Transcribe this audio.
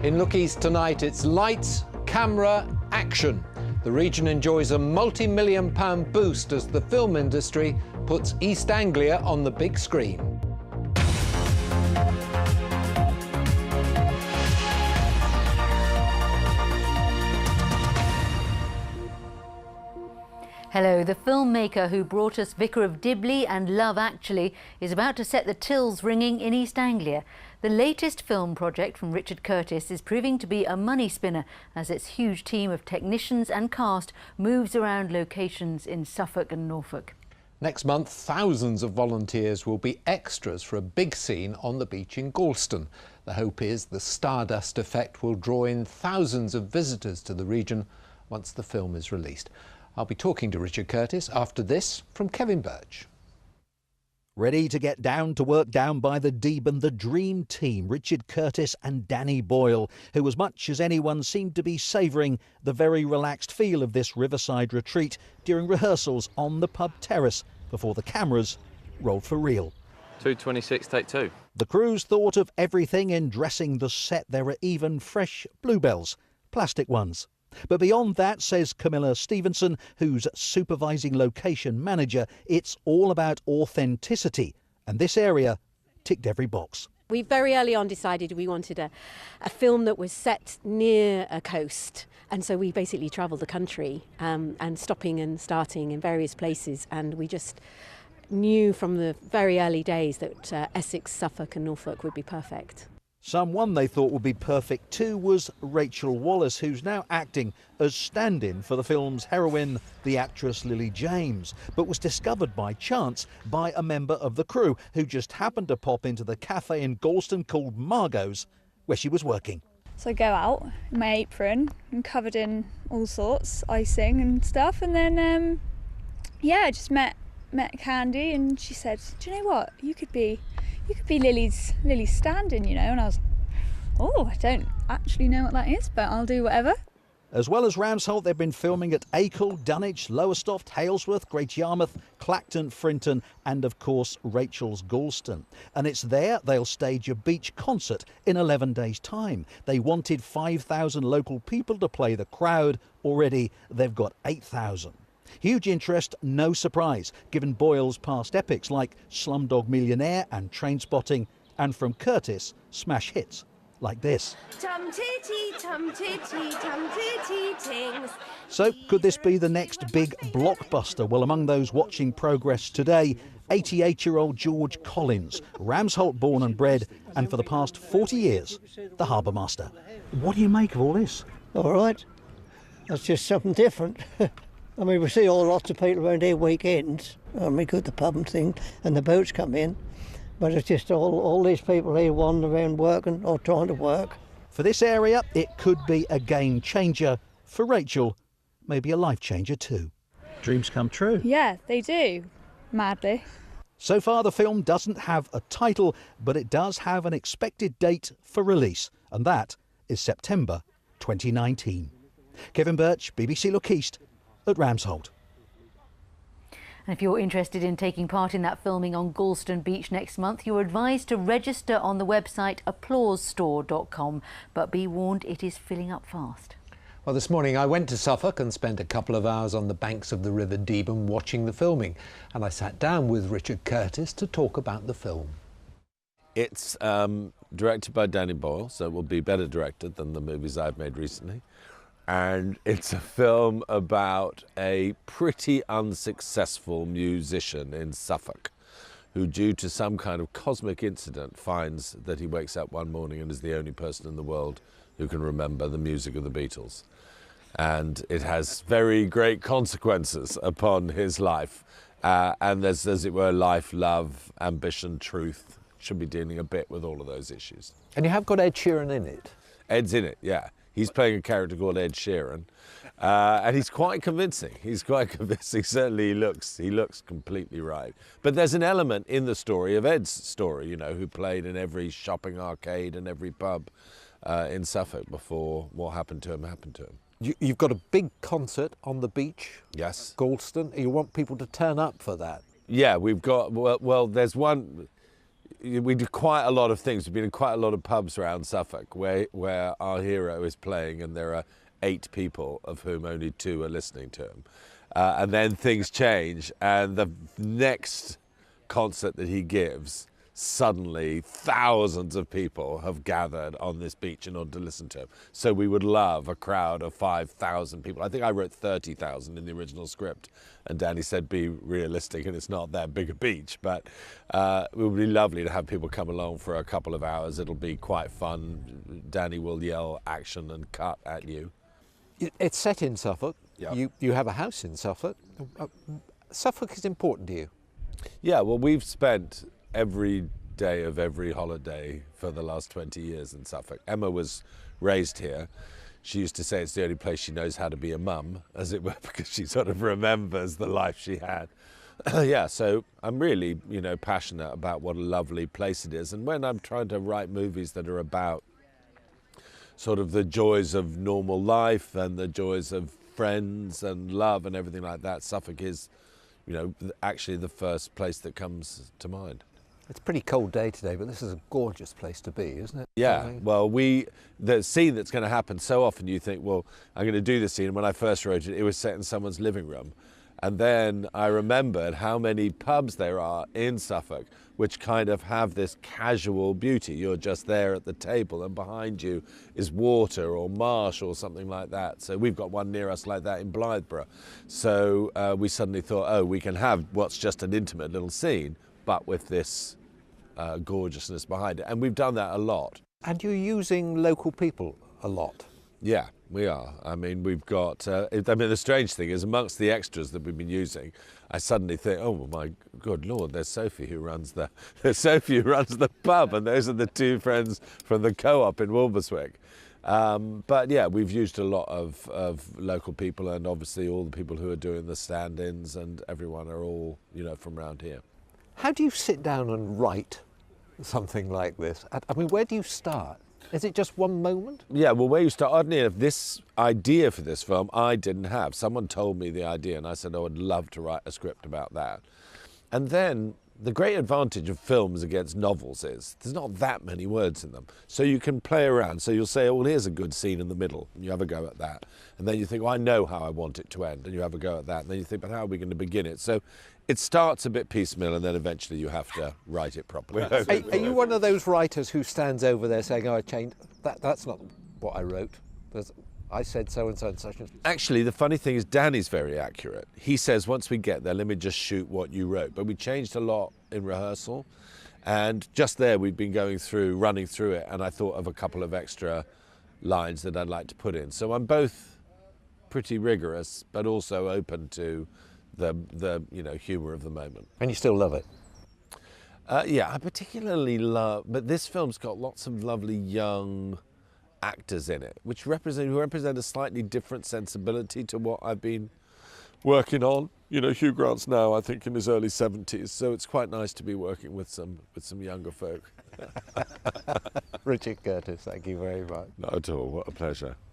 In Look East tonight, it's lights, camera, action. The region enjoys a multi-million-pound boost as the film industry puts East Anglia on the big screen. Hello, the filmmaker who brought us Vicar of Dibley and Love Actually is about to set the tills ringing in East Anglia. The latest film project from Richard Curtis is proving to be a money spinner as its huge team of technicians and cast moves around locations in Suffolk and Norfolk. Next month, thousands of volunteers will be extras for a big scene on the beach in Galston. The hope is the Stardust effect will draw in thousands of visitors to the region once the film is released. I'll be talking to Richard Curtis after this from Kevin Birch. Ready to get down to work down by the Deben, the dream team, Richard Curtis and Danny Boyle, who as much as anyone seemed to be savouring the very relaxed feel of this riverside retreat during rehearsals on the pub terrace before the cameras rolled for real. 2:26, take two. The crews thought of everything in dressing the set. There are even fresh bluebells, plastic ones. But beyond that, says CAMILLA Stephenson, who's supervising location manager, it's all about authenticity. And this area ticked every box. We very early on decided we wanted a film that was set near a coast. And so we basically travelled the country and stopping and starting in various places. And we just knew from the very early days that Essex, Suffolk and Norfolk would be perfect. Someone they thought would be perfect too was Rachel Wallace, who's now acting as stand-in for the film's heroine, the actress Lily James, but was discovered by chance by a member of the crew who just happened to pop into the cafe in Galston called Margot's, where she was working. So I go out in my apron and covered in all sorts, icing and stuff, and then I just met Candy, and she said, "Do you know what? You could be Lily's stand-in, you know." And I was, oh, I don't actually know what that is, but I'll do whatever. As well as Ramsholt, they've been filming at Acle, Dunwich, Lowestoft, Halesworth, Great Yarmouth, Clacton, Frinton and of course Rachel's Galston. And it's there they'll stage a beach concert in 11 days' time. They wanted 5,000 local people to play the crowd. Already they've got 8,000. Huge interest, no surprise, given Boyle's past epics like Slumdog Millionaire and Trainspotting, and from Curtis, smash hits like this. Tum-titty, tum-titty, tum-titty tings. So could this be the next big blockbuster? Well, among those watching progress today, 88-year-old George Collins, Ramsholt born and bred, and for the past 40 years, the Harbourmaster. What do you make of all this? All right, that's just something different. I mean, we see lots of people around here weekends. I mean, go to the pub and things, and the boats come in. But it's just all these people here wandering around working or trying to work. For this area, it could be a game changer. For Rachel, maybe a life changer too. Dreams come true. Yeah, they do. Madly. So far, the film doesn't have a title, but it does have an expected date for release, and that is September 2019. Kevin Birch, BBC Look East, at Ramsholt. And if you're interested in taking part in that filming on Galston Beach next month, you're advised to register on the website applausestore.com, but be warned, it is filling up fast. Well, this morning I went to Suffolk and spent a couple of hours on the banks of the River Deben watching the filming, and I sat down with Richard Curtis to talk about the film. It's directed by Danny Boyle, so it will be better directed than the movies I've made recently. And it's a film about a pretty unsuccessful musician in Suffolk who, due to some kind of cosmic incident, finds that he wakes up one morning and is the only person in the world who can remember the music of the Beatles. And it has very great consequences upon his life. And there's, as it were, life, love, ambition, truth. Should be dealing a bit with all of those issues. And you have got Ed Sheeran in it. Ed's in it, yeah. He's playing a character called Ed Sheeran, and he's quite convincing. He's quite convincing. Certainly, he looks completely right. But there's an element in the story of Ed's story, you know, who played in every shopping arcade and every pub in Suffolk before what happened to him happened to him. You've got a big concert on the beach. Yes. Galston. You want people to turn up for that. Yeah, we've got. Well, there's one. we do quite a lot of things. We've been in quite a lot of pubs around Suffolk where our hero is playing and there are 8 people, of whom only 2 are listening to him. And then things change, and the next concert that he gives, suddenly thousands of people have gathered on this beach in order to listen to him. So we would love a crowd of 5,000 people. I think I wrote 30,000 in the original script, and Danny said be realistic, and it's not that big a beach, but it would be lovely to have people come along for a couple of hours. It'll be quite fun. Danny will yell action and cut at you. It's set in Suffolk. Yep. You have a house in Suffolk. Suffolk is important to you. Yeah, well, we've spent every day of every holiday for the last 20 years in Suffolk. Emma was raised here. She used to say it's the only place she knows how to be a mum, as it were, because she sort of remembers the life she had. Yeah, so I'm really, passionate about what a lovely place it is. And when I'm trying to write movies that are about sort of the joys of normal life and the joys of friends and love and everything like that, Suffolk is, actually the first place that comes to mind. It's a pretty cold day today, but this is a gorgeous place to be, isn't it? Yeah, well, the scene that's going to happen, so often you think, well, I'm going to do this scene. And when I first wrote it, it was set in someone's living room. And then I remembered how many pubs there are in Suffolk which kind of have this casual beauty. You're just there at the table and behind you is water or marsh or something like that. So we've got one near us like that in Blytheborough. So we suddenly thought, oh, we can have what's just an intimate little scene, but with this gorgeousness behind it. And we've done that a lot. And you're using local people a lot. Yeah, we are. I mean, we've got, the strange thing is amongst the extras that we've been using, I suddenly think, oh my good Lord, there's Sophie who runs the pub, and those are the 2 friends from the co-op in Walberswick. But yeah, we've used a lot of local people, and obviously all the people who are doing the stand-ins and everyone are all, from around here. How do you sit down and write something like this? I mean, where do you start? Is it just one moment? Yeah, well, where you start, oddly enough, this idea for this film, I didn't have. Someone told me the idea, and I said, oh, I'd love to write a script about that. And then the great advantage of films against novels is there's not that many words in them. So you can play around. So you'll say, oh, well, here's a good scene in the middle, and you have a go at that. And then you think, well, I know how I want it to end, and you have a go at that. And then you think, but how are we going to begin it? So it starts a bit piecemeal, and then eventually you have to write it properly. Are you one of those writers who stands over there saying, oh, I changed, that's not what I wrote. I said so and so and such. Actually, the funny thing is Danny's very accurate. He says, once we get there, let me just shoot what you wrote. But we changed a lot in rehearsal. And just there, we'd been running through it, and I thought of a couple of extra lines that I'd like to put in. So I'm both pretty rigorous, but also open to the humour of the moment. And you still love it? Yeah, I particularly love, but this film's got lots of lovely young actors in it, which represent a slightly different sensibility to what I've been working on. Hugh Grant's now, I think, in his early 70s, so it's quite nice to be working with some younger folk. Richard Curtis, thank you very much. Not at all, what a pleasure.